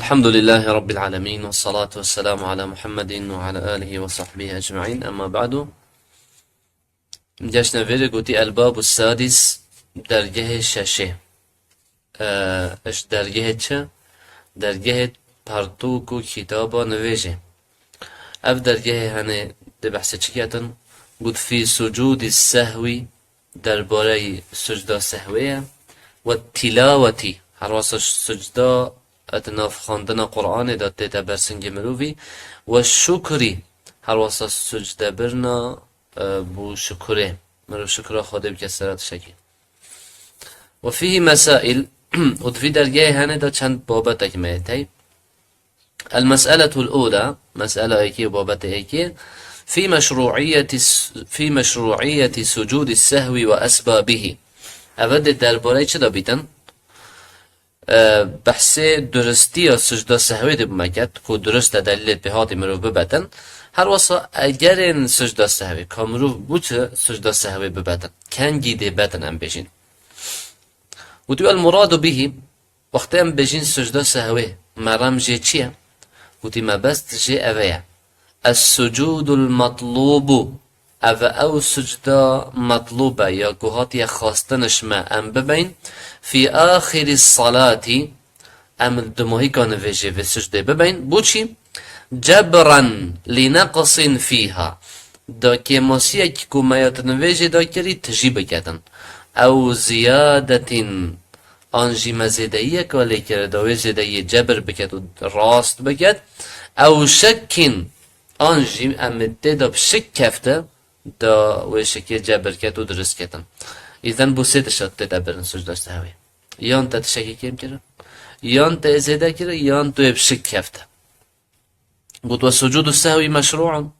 الحمد لله رب العالمين والصلاة والسلام على محمد وعلى آله وصحبه أجمعين. أما بعد، جشن فيري قوتي الباب السادس درجه ششه. اش درجه چه؟ درجه پرتوکو كتابا نویجه. اف درجه هنه ده بحث چکیتن قد في سجود السهوي درباره سجده سهوية والتلاوة هر واسه سجده اتناف خواندن قرآن داد دیتا برسنگ مروفی و شکری هر واسه سجده برنا بو شکره مرو شکره خوده بکسرات شکی و فيه مسائل و في درجه هنه دا چند بابت مهتي. المسألة الأولى مسألة ايكي بابت ايكي في مشروعية سجود السهو وأسبابه. أبدا درباره چه دا بیتن؟ بحث درستی سجده سهوی دب مکد که درست دلیل به هاتی مروف ببتن هر واسه اگر این سجده سهوی که مروف بود سجده سهوی ببتن کنگی ده بتن هم بجین و تو المراد به وقتی هم بجین سجده سهوی مرم جه چیه؟ و تی مبست جه اوه السجود المطلوب او سجده مطلوبه یا گوهاتی خواستنش ما ام ببین في آخر الصلاة ام دموهی کان ویجه و سجده ببین بوچی جبرا لنقص فيها دا که ماسیه که کمیات نویجه دا کری تجیب کردن او زیادت آنجی مزیدهیه که ولی کرد دا ویجه دا جبر بکد و راست بکد او شکین آنجی ام دا بشک کفته دا ویشکی جبر کد و درست کردن. إذن بوسيت الشط تدبرن سجدة سهوي يان تتشكي كيم كرا يان تأزيدا كرا يان تيبشك كفته. قلت والسجود السهوي مشروع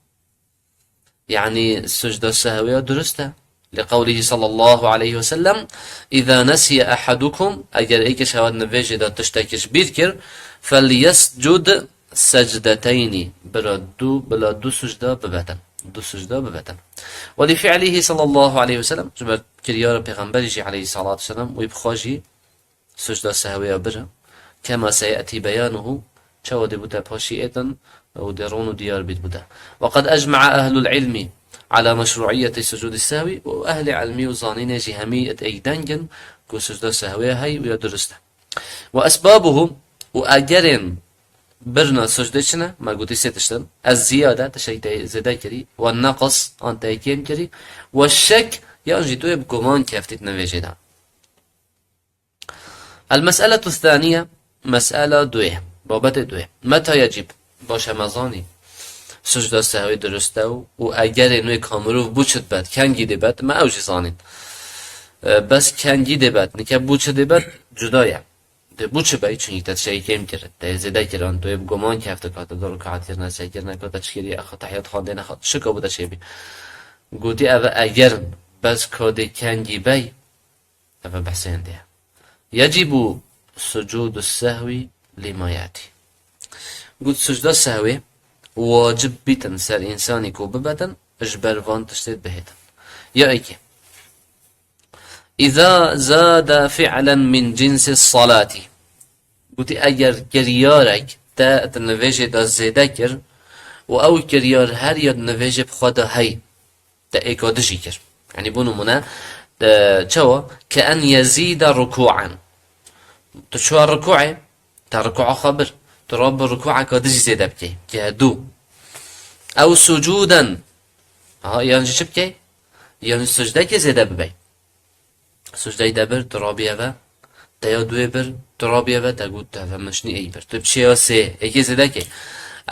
يعني السجدة السهوية درسته لقوله صلى الله عليه وسلم إذا نسي أحدكم أجر إيك شهوات نفيجي دا تشتكيش بيذكر فليسجد سجدتين بلا دو سجدة ببتن دو سجده ببتن ولفعله صلى الله عليه وسلم جبر كريار پیغمبرجي عليه الصلاة والسلام ويبخاجي سجده سهوية بره كما سيأتي بيانه چود بوده پاشيئتا ودرون ديار بيت بوده. وقد أجمع أهل العلم على مشروعية سجود السهوي وأهل علمي وظانين جهمية أيدنجن كو سجده سهوية هاي ويدرسته وأسبابه وأجرن برنا سجده چنه ما قلت سيتشتن الزيادة تشيء زيادة كري والنقص أنت كيم كري والشك ينجي توي بكمان كفتت نويجدا. المسألة الثانية مسألة دوه بابت دوه متى يجب باش مزاني سجده سهوي درسته و اگر نوی کامروف بوچت بد کنگی دی بد ما اوجی زانین بس کنگی دی بد نکه بوچت دی بد جدایم ده بوچه بایی چون یک شیء کم کرد ده زده کردن تو گمان که هفته کات دارو که عطیر نسیگر نکات چیکاری آخه تحیات خانده نخواد شکا بوده شی بی گودی اوه اگر بس کاده کنگی بای اوه بحثین ده یجب سجود السهوی لما یاتی گود سجده سهوی واجب بیتن سر انسانی کو ببتن اجبر وان تشتید بهتن یا ایکی إذا زاد فعلا من جنس الصلاة قلت أجر كريارك تا تنفيجي دا زيدكر و أو كريار هر يد نفيجي بخواده هاي تا إيكادشي كر يعني بونو منا چوا كأن يزيد ركوعا تشوى الركوع تا ركوع خبر تراب الركوع كادشي زيدا بكي كهدو أو سجودا يعني شو بكي يعني السجدة كي زيدا ببي سجده دبر ترابیه و دیا دوی بر ترابیه و تگود تا مشنی ای بر تو بچه سه ایکی زده که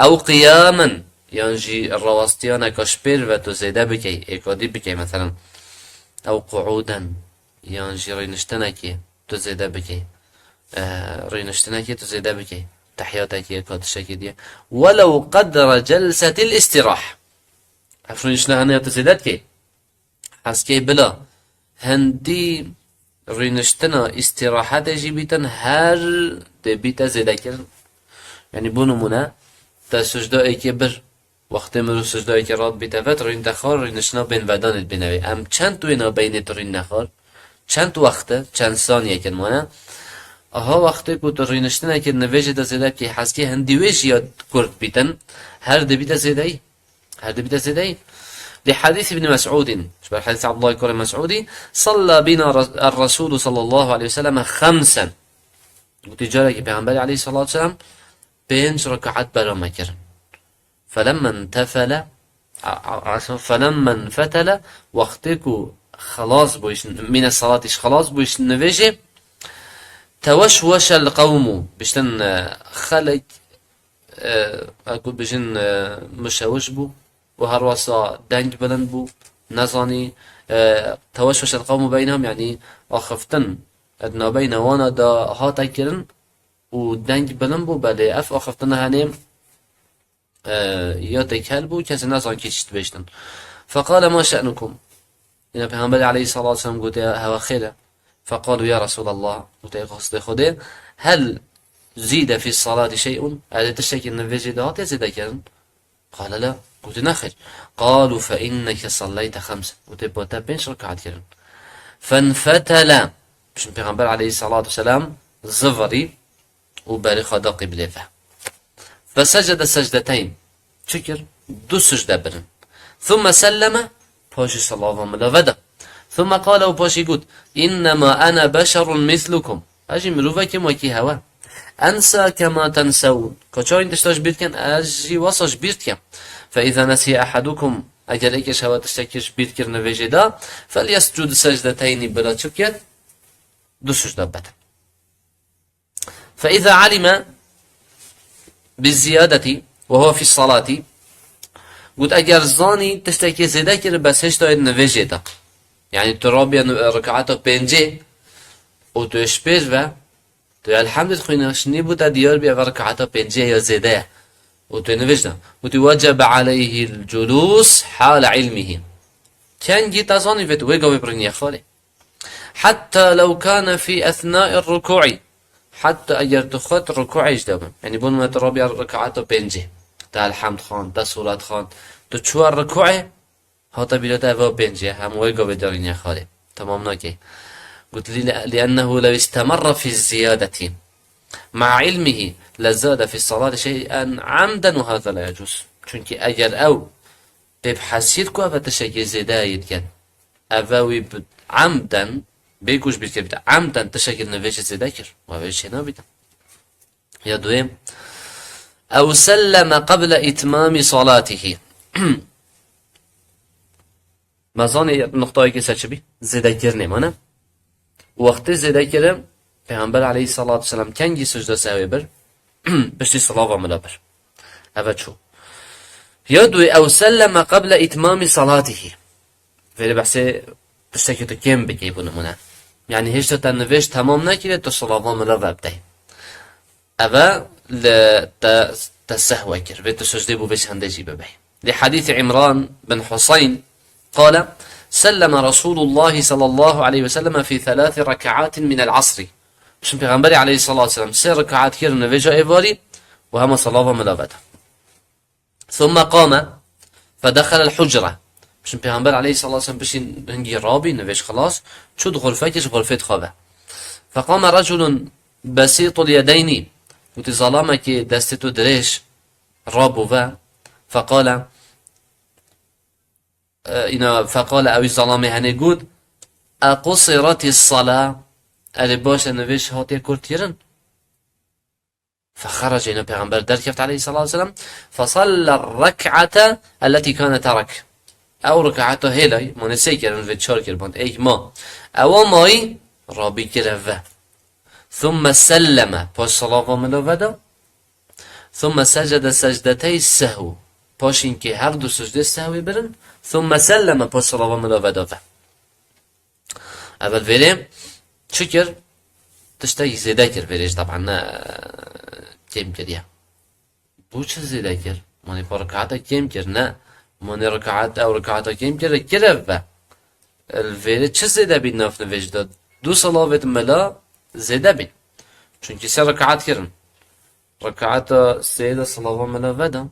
او قیاما یعنی رواستیان کشبیر و تو زده بکی ایکادی بکی مثلا او قعودا یعنی رینشتنه که تو زده بکی رینشتنه که تو زده بکی تحیاته که ایکادشه که دیه ولو قدر جلسة الاستراح افرینشنه هنه تو زده که از که بلا هندی رینشتنا استراحت جیبیتن هر دبیت زده کرد یعنی بونمونه تا سجده ای که بر وقتی مرو سجده ای که راد بیته فت رین تخار رینشنا بین ودانت بینوی ام چند تو اینا بینت رین نخار چند وقته چند ثانیه که مانه ها وقتی که تو رینشتنه که نویج دا زیده که حسکی هندی ویش یا کرد بیتن هر دبیت زیده ای هر دبیت زیده ای لحديث ابن مسعود شبه حديث عبد الله كريم المسعودي صلى بنا الرسول صلى الله عليه وسلم خمسا وتجارة بيعنبالي عليه الصلاة والسلام بينج ركعات برا مكر فلما انفتل وقتكو خلاص بويش من الصلاة خلاص بويش نفيجي توشوش القوم بشتن خلق اقول بجن مشوش بو وهروسا دنج بلند بو نزاني توشوش القوم بينهم يعني اخفتن ادنا بين وانا دا هاتا كرن و دنج بلند بو بله اف اخفتن هنيم ياتك هلبو كسي نزان كيشت بيشتن فقال ما شأنكم إن پیغمبر عليه الصلاة والسلام قلت هوا خيره فقالوا يا رسول الله قلت قصد خده هل زيد في الصلاة شيء هذا تشتكي ان في زيادات يزيد كرن قال لا قلت نخر قالوا فإنك صليت خمسة قلت بوتا بينش ركعات كرن فانفتل بشن پیغمبر عليه الصلاة والسلام زفري وبارخ داقي بليفه فسجد سجدتين شكر دو سجدة برن ثم سلم باشي صلى الله عليه وسلم ثم قال وباشي قد إنما أنا بشر مثلكم أجي مروفكم وكي هوا أنسى كما تنسون كچاين تشتاش بيركن أجي وصاش بيركن فإذا نسي أحدكم أجل إيكش هوا تشتكيش بيركر نفيجدا فليسجد سجدتين بلا شكر دو سجدة بدا فإذا علم بالزيادة وهو في الصلاة قلت أجر زاني تشتكي زيادة كر بس هشتا نفيجدا يعني ترابيا ركعاته بينجي و تو اشبير و تو الحمد خويناش نيبوتا ديار بيا ركعاته بينجي يا زيادة و تو نفيجدا و تو وجب عليه الجلوس حال علمه كان جيت زاني في تويقا ويبرني خالي حتى لو كان في أثناء الركوع حتى أجر تخط ركوع يجدهم يعني بون ما ترابيا ركعاته بينجي تا الحمد خان تا سورة خان تو چوار ركوعه هاتا بيلوتا افا بينجي هم ويقا بدارين يا خالي تمام ناكي قلت لي لأنه لو استمر في الزيادة مع علمه لزاد في الصلاة شيئا عمدا وهذا لا يجوز چونك اجر او ببحثير كو افا تشكي زيدايد كان افاوي عمدا بيكوش بيكبتا عمدا تشكي نفيش زيداكر وفيش هنا بيتا يا دويم أو سلم قبل إتمام صلاته مزانی نقطه‌ای که سچبی زده کرنیم آنه وقتی زده کرم پیامبر علیه الصلاة والسلام کنگی سجده سهوی بر بشتی صلاة و ملا بر اوه چو یادوی او سلم قبل اتمام صلاته ولی بحثی بشتی تو کم بگی بونمونه يعني هیچ تا نوشت تمام نکرد تو صلاة و ملا ببدی اوه تسهوی کرد و تو سجده بو بش هنده جی ببی لحديث عمران بن حسين قال سلم رسول الله صلى الله عليه وسلم في 3 ركعات من العصر بشن پیغمبر عليه الصلاة والسلام 3 ركعات كير نوجه ايواري وهم صلاة ملابته ثم قام فدخل الحجرة بشن پیغمبر عليه الصلاة والسلام بشن هنگي رابي نوجه خلاص شد غرفتش غرفت خوابه فقام رجل بسيط اليدين وتظلامك دستتو دريش رابو فقال فقال أو الظلام هنقود أقصرت الصلاة ألباش نويش هاتي كورتيرن فخرج إلى پیغمبر دركفت عليه الصلاة والسلام فصلى الركعة التي كان ترك أو ركعته هلاي منسي كرن في تشار كرباند أي ما أو ماي رابي كرفه ثم سلم باش صلاة ملوفدا ثم سجد سجدتي السهو باش إنكي هر دو سجده السهوي برن ثم سلم باش صلاة ملوفدا اول vereyim. Şükür tıştaki zedekir veriş طبعا كم كريا بوش زدكر ماني بركعته كم كرنا ماني ركعات او ركعته كم كر كرفه الفيري چه زده بين نفن وجداد دو صلاة ملا زده بين çünkü سه ركعات كرن ركعات سيدة صلاة ملا ودا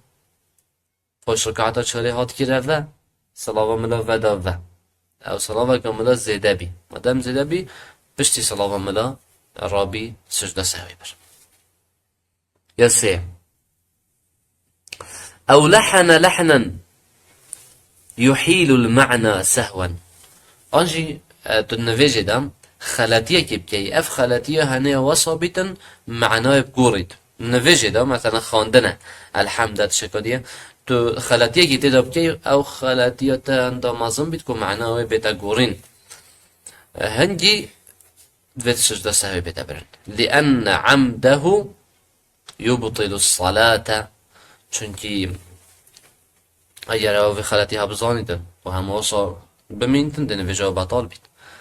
باش ركعات چهره هات كرفه صلاة ملا ودا او صلاة كاملا زده بين مادام زده بين پشتی صلاة ملا رابي سجدة سهوي بر. يسي أو لحن لحنا يحيل المعنى سهوا. أنجي تنفيجي دام خلاتيه كي اف خلاتيه هنيا وصابتا معناه بقورد نفيجي دا مثلا خواندنه الحمد تشكديه تو خلاتيه كي تدب كي او خلاتيه تا مازن بتكون معناه بتا قورين هنجي بيت سجدة سهوي بتبرن لأن عمده يبطل الصلاة چونكي اگر او في خلاتيها بزانيدن وهم وصا بمينتن دن في جواب بطال بيت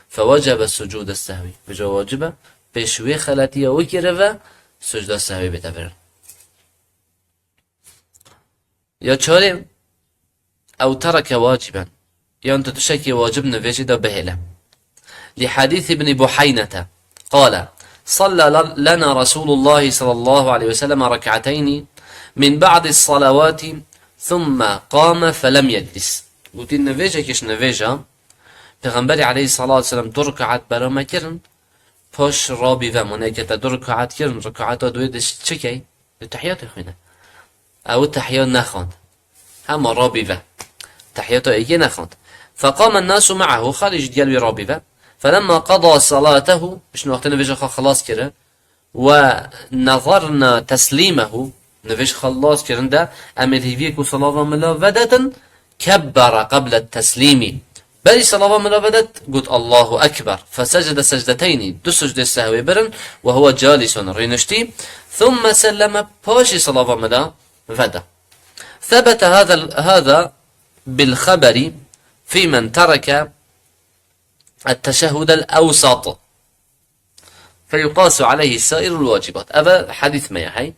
فوجب السجود السهوي بجو واجبه بشوي خلاتيه وكرفه سجده السهوي بتبرن يا چارم او ترك واجبا يا انت تشكي واجب نفيجده بهله لحديث ابن بحينة قال صلى لنا رسول الله صلى الله عليه وسلم ركعتين من بعد الصلوات ثم قام فلم يجلس قلت نفيجه كش نفيجه پیغمبر علیه الصلاة والسلام دو رکعت برام کرن پاش رابی و منکت دو رکعت کرن رکعت دوی دشت چه کی؟ تحیات خوینه او تحیات نخواند اما رابی و تحیات ایگه نخواند فقام الناس معه خارج دیالوی رابی و فلما قضى صلاته مش وقت نویج خلاص کرده و نظرنا تسلیمه نویج خلاص کرن ده امید هیویه که صلاة ملا ودتن كبر قبل التسليم بل صلاة ملا بدت قلت الله أكبر فسجد سجدتين دو سجد السهوي برن وهو جالس رينشتي ثم سلم باشي صلاة ملا فدا ثبت هذا بالخبر في من ترك التشهد الأوسط فيقاس عليه سائر الواجبات أبا حديث ما يحي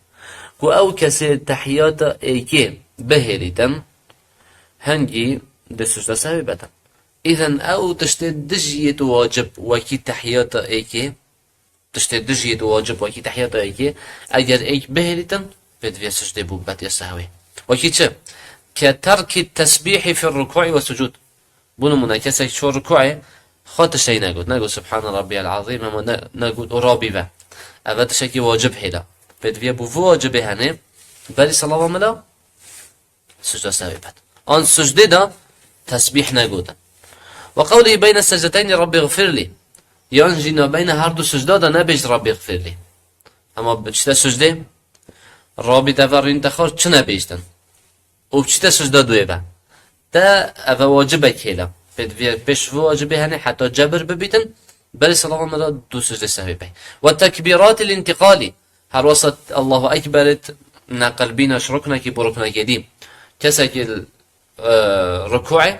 أو كسي تحيات إيكي بهريتن هنجي دو سجد سهوي بدن إذن أو تشتد دجية واجب وكي تحيات إيكي تشتد دجية واجب وكي تحيات إيكي أجر إيك بهريتن بدفيا سجد بوبات يسهوي وكي چه كترك التسبيح في الركوع والسجود بونو مناكسك شو ركوعي خاطر شيء نقول سبحان ربي العظيم اما نقول رابي با أبدا شكي واجب حيلا بدفيا بو واجب هنه بل صلاة ملا سجد سهوي بات آن سجده دا تسبيح نقول وقوله بين السجدتين ربي اغفر لي ينجينا بين هردو سجده دا نبيج ربي اغفر لي اما بچتا سجده رابي تفرين تخار چه نبيجتن وبچتا سجده دوه با دا اوه واجبه كيلا بيش واجبه هنه حتى جبر ببيتن بل صلاة الله دو سجده سهوي بي والتكبيرات الانتقالي هر وسط الله أكبرت نقل بينا شركنا كي بركنا كديم كسك الركوع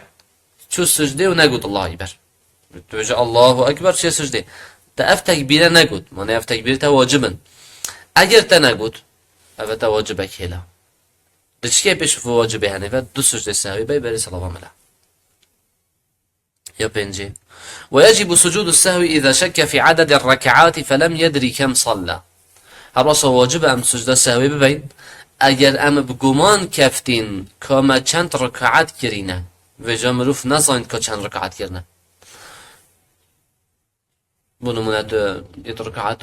شو سجده ونقول الله أكبر توجه الله أكبر شو سجده تأف تكبيره نقول ما نأف تكبيرته واجبا أجر تنقول أفتا واجبك هلا دشكي بيش واجبه هنه دو سجده سهوي بي بل صلاة الله يا بنجي ويجب سجود السهو إذا شك في عدد الركعات فلم يدري كم صلى هروصا واجب أم سجد السهو ببين أجر أم بقمان كفتين كما چند ركعات كرينه وجا مروف نزاند که چند ركعات كرينه بونو منه يت ركعات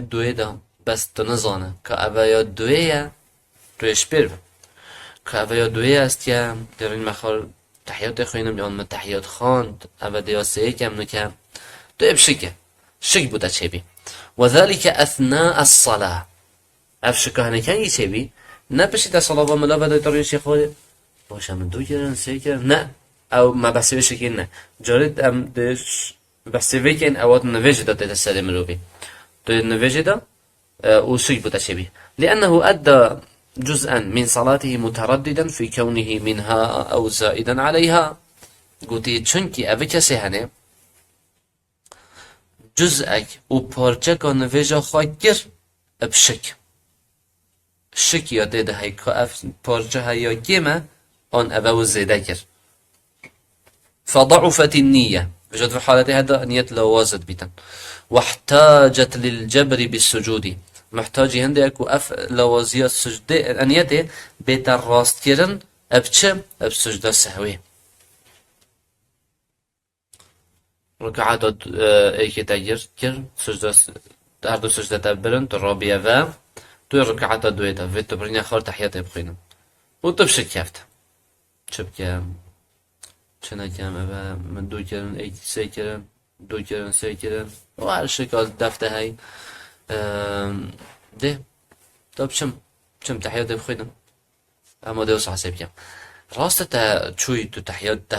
دوه ده بس تنزانه که اوه یا دوه دوش بير که اوه یا دوه است که در این مخار تحيات خوينم يان من تحيات خاند أبدا ياسيه كم نكم تو بشكه شك بوده چبي وذلك أثناء الصلاة أفشكه هنكان يچبي نبشت الصلاة وملا بده يطرين شيخوه باشه من دو كرن سه كرن نه أو ما بحثي بشكين نه جارد أم دش بحثي بكين أوات نواجه ده تتسلم روبي تو نواجه ده وشك بوده چبي لأنه أدى جزءا من صلاته مترددا في كونه منها أو زائدا عليها قلتي چونكي اوه کسی هنه جزءك و پارچه که نویجا خواهد گر بشک شک یا دیده هی که اف پارچه هیا گیمه آن اوه زیده گر فضعفت النية بجد في حالته هذا نية لوازد بيتن واحتاجت للجبر بالسجود محتاجی هنده اکو اف لوازیات سجده انیته بهتر راست کردن ابچه اب سجده سهوی رکعات ایکی تاگر کرد سجده هر دو سجدة برن تو رابية و تو ركعة دويتا في تو برين آخر تحيات بخينم و تو بشك كفت چه بكم چه نكم أبا من دو كرن اي سي كرن دو كرن سي كرن و هر شكل دفته هاي ده تو بشم تحيات بخينم اما ده وصح سي بكم راست تا چوی تو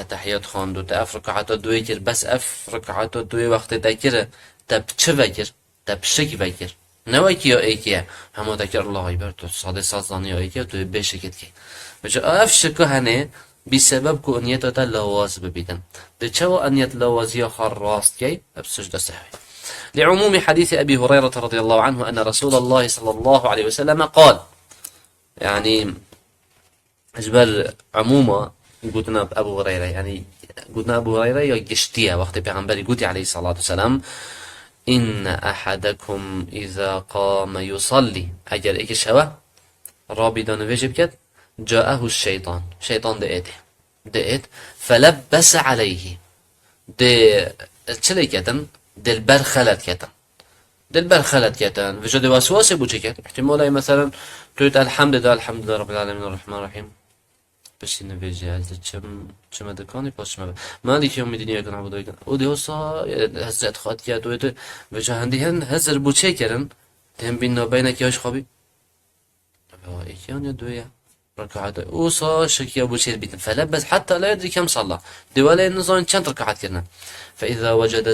تحیات خواند و تا اف رکعات دوی کر بس اف رکعات دوی وقت دکر تا بچه وکر تا بشکی وکر نوای کیا ایکیه همه دکر الله ایبر تو صاده سازانی ایکیه تو بشکت کی بچه اف شکو هنه بی سبب کو انیت تا لواز ببیدن ده چو انیت لوازی خار راست کی اب سجده سهوی لعموم حديث أبي هريرة رضي الله عنه أن رسول الله صلى الله عليه وسلم قال يعني اجبر عموما قلنا أبو هريرة يعني قلنا أبو هريرة يجشتيا وقت بيغنبري قلت عليه الصلاة والسلام إن أحدكم إذا قام يصلي أجل إيك الشوى رابي دون فيجب كت جاءه الشيطان شيطان دقيت فلبس عليه دي چلي كتن دل برخلت كتن دل برخلت كتن وجد وسواس بو چكت احتمالا مثلا تقول الحمد لله رب العالمين الرحمن الرحيم بس نویجی از چم دکانی پاش ما مالك يوم الدين يكون عبود يكون ودي هسا هزت خاط كات ويت وجهندي هن هزر بوچه كرن تهم بين بينك ياش خبي يكون دويا ركعات وصا شكيا بوچه بيت فلبس حتى لا يدري كم صلى دوالي نظام چند ركعات كرنا فاذا وجد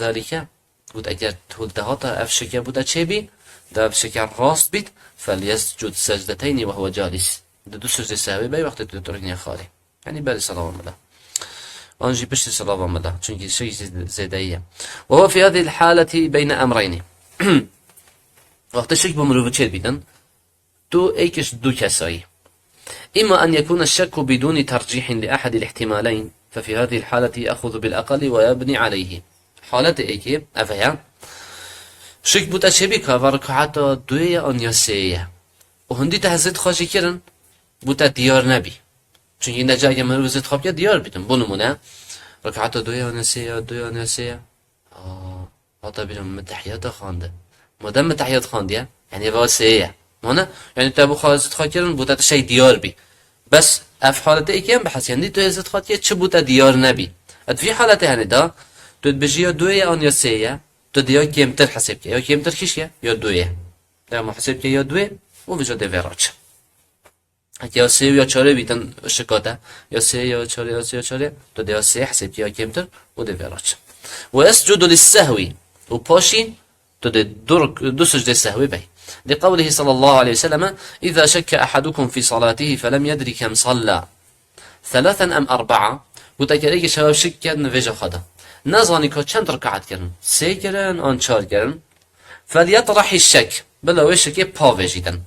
ذلك قلت اگر تول دهاتا اف شكيا بودا چبي ده اف شكيا راست بيت فليسجد سجدتين وهو جالس دو سجده سهوی بای وقت تو ترکنی خالی یعنی بری سلام ملا آنجي بشت سلام ملا چونك شيء زيدية وهو في هذه الحالة بين أمرين وقت الشك بمروف تشير بيدن تو ايكش دو كساي إما أن يكون الشك بدون ترجيح لأحد الاحتمالين ففي هذه الحالة يأخذ بالأقل ويبني عليه حالة ايكي أفيا شك بوتا شبكة وركعات دوية أن يسية وهندي تهزت خاشي كرن بوتا ديار نبي چون این نجا مروف زد خواب کرد دیار بیتم بونمونه رکعت دوی آنسیه حتی بیرم متحیات خانده مادم متحیات خاندیه یعنی واسیه مانه یعنی تابو خواهد خواه کرن بوتا شی دیار بی بس اف حالته ای که هم بحث یعنی تو زد خواه کرد چه بوتا دیار نبی ات في حالته هنی دا تو بجیا دوی آنسیه تو دیا کمتر حسب که یا کمتر کشیه یا دوی دا ما حسب که یا دوی و بجا دویراچ یا سه یا چهار بیتن شکاته یا سه یا چهار تو دیا سه حسب یا کمتر و دویراچ و اسجد للسهو و پاشی تو دو سجده سهوی بی لقوله صلى الله عليه وسلم إذا شك أحدكم في صلاته فلم يدري كم صلى ثلاثا أم أربعة وتكريك شباب شك كرن فيجا خدا نظاني كو چند ركعت كرن سه كرن آن چار كرن فليطرح الشك بلا وشك با فيجيدن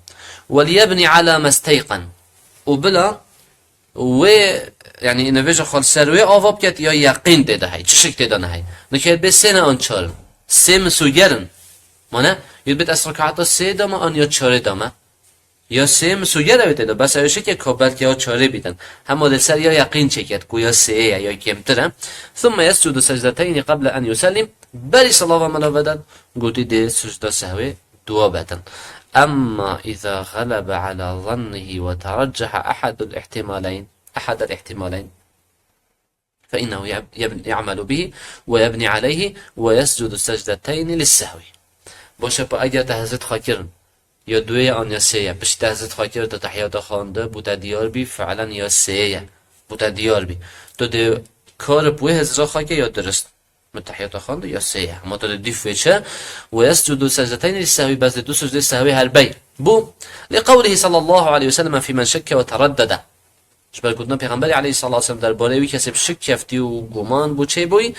وليبني على ما استيقن وبلا و يعني إن فيجا خال سروي آواب كت يا يقين ده هاي چشك ده نهاي نكيد بسنة آن چار سه مسوگرن مانه يبت از رکعات سه دامه آن یا چاره دامه یا سه مسوگره بیده ده بس اوشه که کابل که ها چاره بیدن هم مادل سر یا یقین چکت گویا سه یا کمتره ثم يسجد سجدتين قبل ان يسلم بری صلاة و ملاودن گوتی ده سجده سهوه دعا بدن اما اذا غلب على ظنه وترجح احد الاحتمالين فإنه يعمل به ويبني عليه ويسجد السجدتين للسهو باشه با اگر تهزت خاکرن یا دوی آن یا سه بش تهزت خاکر تا تحیات خانده بوتا دیار بی فعلا یا سه بوتا دیار بی تو ده کار بوی هزرا خاکر یا درست متحیات خانده یا سه اما تو ده دیفوی چه ويسجد السجدتين للسهو بس دو سجده سهوی هر بی بو لقوله صلى الله عليه وسلم في من شك وتردد جبر قلنا پیغمبر علیه الصلاة والسلام در باره وی کسی شک کفتی و گمان بو چه بوی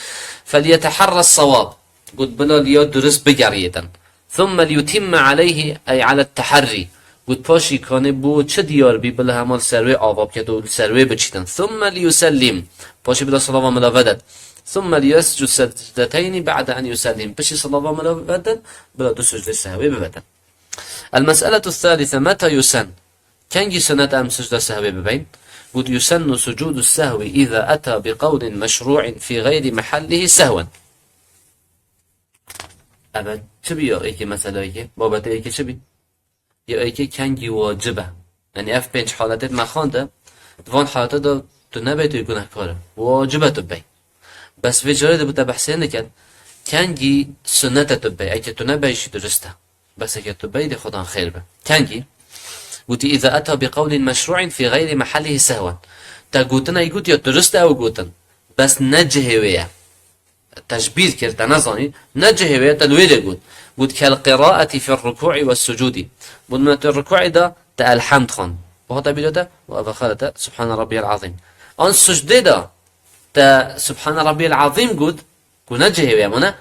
فلیتحرى الصواب قلت بلا لیا درست بگریدن ثم ليتم عليه أي على التحري قلت باشي كان بو چه ديار بي بلا همال سروي آواب كدو سروي بچيتن ثم ليسلم باشي بلا صلاة وملاودت ثم ليسجد سجدتين بعد أن يسلم باشي صلاة وملاودت بلا دو سجد سهوي ببدن المسألة الثالثة متى يسن كان سنة أم سجد سهوي ببين قلت يسن سجود السهو إذا أتى بقول مشروع في غير محله سهوا أبد تبي يا إيكي مثلا إيكي بابت إيكي تبي يا إيكي كنجي واجبه يعني أف بينش حالات ما خانده دوان حالات ده تنبي يكون كاره واجبه تبي بس في جريدة بتبحثين كان كنجي سنة تبي أي تنبي شيء درسته بس أي تبي دي خدان خير به كنجي قلت إذا أتى بقول مشروع في غير محله سهوا تقولنا يقول يا درسته أو قلتن بس نجه ويا تشبير كرت نظني نجه ويا تلويل يقول قلت كالقراءة في الركوع والسجود من الركوع ده الحمد خان وهذا بيده وأبخالته سبحان ربي العظيم أن السجد ده سبحان ربي العظيم قد نجه ويا منا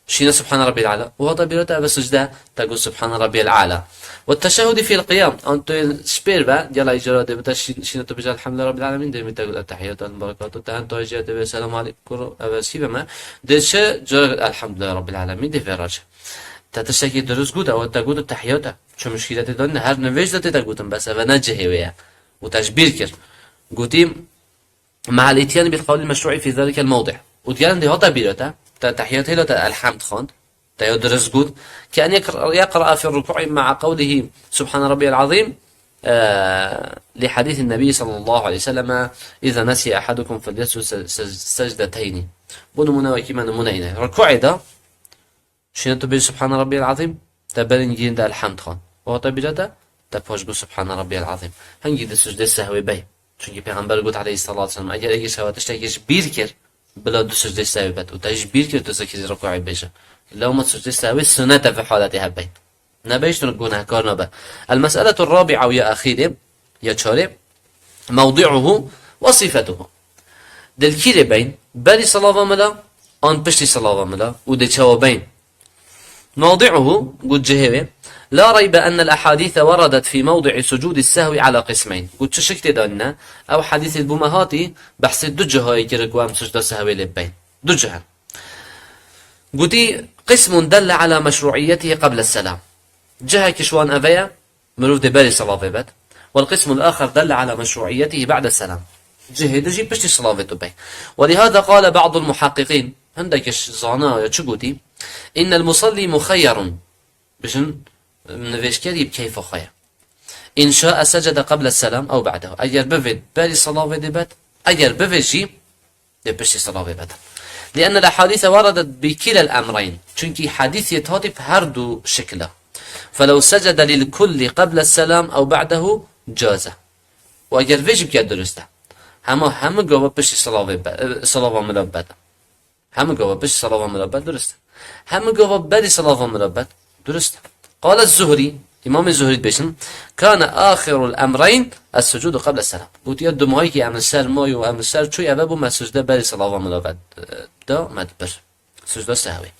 شين سبحان ربي العالى وهذا بيده بسجده تقول سبحان ربي العالى والتشهد في القيام أنت سبير بقى يلا إجراء ده شين تبجال الحمد لله رب العالمين ده تقول التحيات والبركات والتهانت والجهاد والسلام عليكم أبسي بما ده شيء جرى الحمد لله رب العالمين ده فراج تتشكي درس جود أو تقول التحيات شو مشكلة تدون هر نويج ده تقول بس ونجه ويا وتشبير كر قديم مع الاتيان بالقول المشروع في ذلك الموضع وتقال ده هذا بيرته تحيات له الحمد خان تيدرس جود كأن يقرأ في الركوع مع قوله سبحان ربي العظيم لحديث النبي صلى الله عليه وسلم إذا نسي أحدكم فليسجد سجدتين بنو مناوكي من منينة ركوع ده شنو تبي سبحان ربي العظيم تبرين جين ده الحمد خان وهو تبيجته تبوش بو سبحان ربي العظيم هنجي ده سجدة سهوي بي چونكي پیغمبر قلت عليه الصلاة والسلام اگر اگه شواتش تاكيش بير كر بلا دو سجدة سهوي بد وتاكيش بير كر تسكيز ركوعي بيجه لو ما سجدة سهوي سنة في حالتها بي نبيش نقولها كارنبا المسألة الرابعة ويا أخيرا يا شارب موضعه وصفته دل بين بالي صلاة ملا أن بشتي صلاة ملا ودل بين موضعه قد جهوي لا ريب أن الأحاديث وردت في موضع سجود السهو على قسمين قد شكت دانا أو حديث البمهاتي بحث دجها يكرقوام سجد السهو لبين دجها قدي قسم دل على مشروعيته قبل السلام جهة كشوان أبيا مروف دبالي صلاة بيبت والقسم الآخر دل على مشروعيته بعد السلام جهة دجي بشتي صلاة بي ولهذا قال بعض المحققين عندك زانا يتشقوتي إن المصلي مخير بشن نفيشكري بكيف خير إن شاء سجد قبل السلام أو بعده أجر بفيد بالي صلاة بيبت أجر بفيد بشتي صلاة بيبت لأن الأحاديث وردت بكلا الأمرين چونكي حديث يتهاتي بهردو شكله فلو سجد للكل قبل السلام أو بعده جازه وأجر فيش بكي درسته هم قوة بشي صلاة ملابد هم قوة بشي صلاة ملابد درسته هم قوة بالي صلاة ملابد درسته قال الزهري إمام الزهري بيشن كان آخر الأمرين السجود قبل السلام قلت يد مايكي أمن السر ماي وأمن السر شوي أبابو ما سجده بالي صلاة ملابد ده مدبر سجده سهوي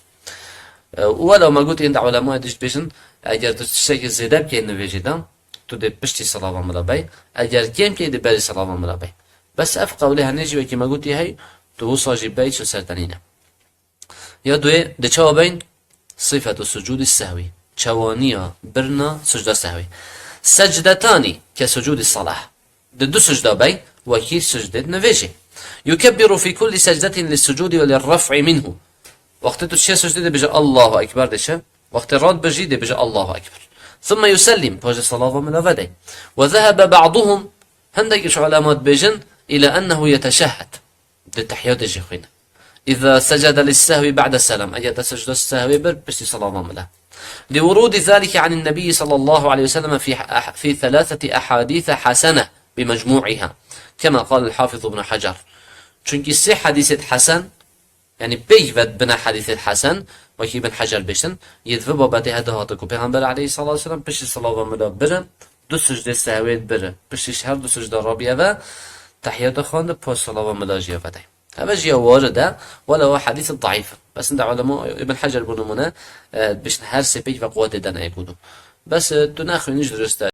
ولو ما قلت عند علماء ديش بيشن اگر تو شيء زيادة بكي نويجدا تو دي بشتي صلاة ملابي اگر كيم كي دي بالي صلاة ملابي بس افقه ولها نجي وكي ما قلتي هاي تو صاجي باي شو سرتنينه يا دوي دي چاوبين صفة السجود السهوي چوانيا برنا سجدة سهوي سجدتان كسجود الصلاة دو سجدة باي وكي سجدة نويجي يكبر في كل سجدة للسجود وللرفع منه وقت تشي سجدة بجا الله أكبر دشا وقت الرد بجي بجا الله أكبر ثم يسلم بوجه صلاة من أفدي وذهب بعضهم هندك علامات بجن إلى أنه يتشهد بالتحيات الجيخين إذا سجد للسهو بعد السلام أي تسجد السهو بس صلاة من لورود ذلك عن النبي صلى الله عليه وسلم في 3 أحاديث حسنة بمجموعها كما قال الحافظ ابن حجر چونكي سي حديث حسن يعني بيفد بنا حديث الحسن وكي ابن حجر بيشن يدفع بابته هذا هاتكو پیغمبر عليه الصلاة والسلام بشي صلاة ملا بره دو سجده سهويت بره بشي شهر دو سجده رابية و تحيات خانده پاس صلاة ملا جيه فده هذا جيه وارده ولا هو حديث ضعيف بس عند علماء ابن حجر بنمونه بشن هر سي بيك و قوات دنا يقولوا بس تناخر نيش درسته